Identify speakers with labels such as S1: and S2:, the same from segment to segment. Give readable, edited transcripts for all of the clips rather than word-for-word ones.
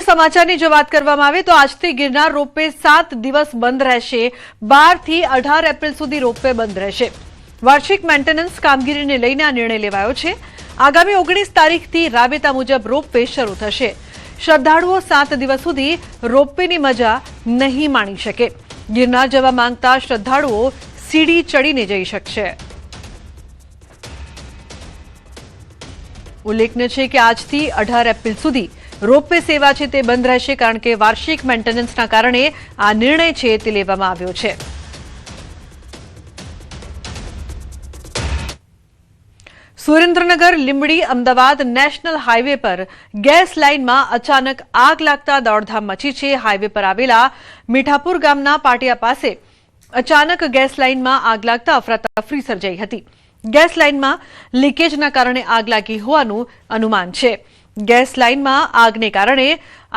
S1: સમાચારની જો વાત કરવામાં આવે તો આજથી ગિરનાર રોપવે 7 દિવસ બંધ રહેશે। 12 થી 18 એપ્રિલ સુધી રોપવે બંધ રહેશે। વાર્ષિક મેન્ટેનન્સ કામગીરીને લઈને આ નિર્ણય લેવાયો છે। આગામી 19 તારીખથી રાબેતા મુજબ રોપવે શરૂ થશે। શ્રદ્ધાળુઓ 7 દિવસ સુધી રોપવેની મજા નહીં માણી શકે। ગિરનાર જવા માંગતા શ્રદ્ધાળુઓ સીડી ચડીને જઈ શકશે। ઉલ્લેખનીય છે કે આજથી 18 એપ્રિલ સુધી રોપવે સેવા છે તે બંધ રહેશે, કારણ કે વાર્ષિક મેન્ટેનન્સના કારણે આ નિર્ણય છે તે લેવામાં આવ્યો છે। સુરેન્દ્રનગર લીંબડી અમદાવાદ નેશનલ હાઈવે પર ગેસ લાઇનમાં અચાનક આગ લાગતા દોડધામ મચી છે। હાઈવે પર આવેલા મીઠાપુર ગામના પાટિયા પાસે અચાનક ગેસ લાઇનમાં આગ લાગતા અફરાતફરી સર્જાઈ હતી। ગેસ લાઇનમાં લીકેજના કારણે આગ લાગી હોવાનું અનુમાન છે। ગેસ લાઇનમાં આગને કારણે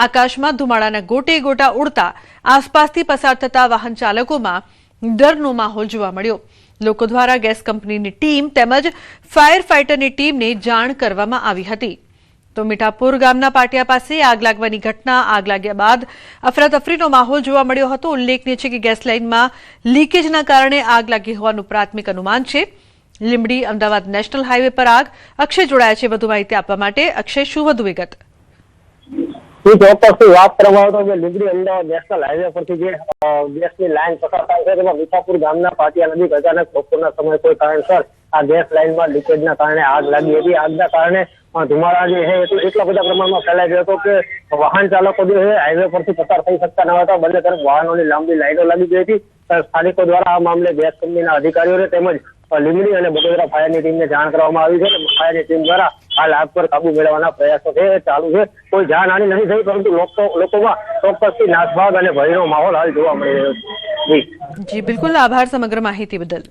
S1: આકાશમાં ધુમાડાના ગોટે ગોટા ઉડતા આસપાસથી પસાર થતા વાહન ચાલકોમાં ડરનો માહોલ જોવા મળ્યો। લોકો દ્વારા ગેસ કંપનીની ટીમ તેમજ ફાયર ફાઇટરની ટીમને જાણ કરવામાં આવી હતી। તો મીઠાપુર ગામના પાટિયા પાસે આગ લાગવાની ઘટના આગ લાગ્યા બાદ અફરાતફરીનો માહોલ જોવા મળ્યો હતો। ઉલ્લેખનીય છે કે ગેસ લાઇનમાં લીકેજના કારણે આગ લાગી હોવાનું પ્રાથમિક અનુમાન છે। લીંબડી અમદાવાદ નેશનલ હાઈવે પર આગ। અક્ષય જોડાયા છે વધુ માહિતી આપવા માટે। અક્ષય, શું વધુ વિગત?
S2: ચોક્કસથી વાત કરવામાં આવે તો લીંબડી અમદાવાદ નેશનલ હાઈવે પરથી જે ગેસની લાઈન પસાર થાય છે તેમાં મીઠાપુર ગામના પાટિયા નજીક અચાનક બપોરના સમયે કોઈ કારણસર આ ગેસ લાઈનમાં લીકેજના કારણે આગ લાગી હતી। આગના કારણે ધુમાડા જે છે એટલા બધા પ્રમાણમાં ફેલાઈ ગયો હતો કે વાહન ચાલકો જે છે હાઈવે પરથી પસાર થઈ શકતા ન હતા। બંને તરફ વાહનોની લાંબી લાઈનો લાગી ગઈ હતી। સ્થાનિકો દ્વારા આ મામલે ગેસ કંપનીના અધિકારીઓને તેમજ લીંબડી અને બગોદરા ફાયરની ટીમને જાણ કરવામાં આવી છે। ફાયરની ટીમ દ્વારા હાલ આગ પર કાબુ મેળવવાના પ્રયાસો છે ચાલુ છે। કોઈ જાનહાની નહીં થઈ, પરંતુ લોકોમાં ચોક્કસથી નાસભાગ અને ભયનો માહોલ હાલ જોવા મળી રહ્યો છે।
S1: જી બિલકુલ, આભાર સમગ્ર માહિતી બદલ।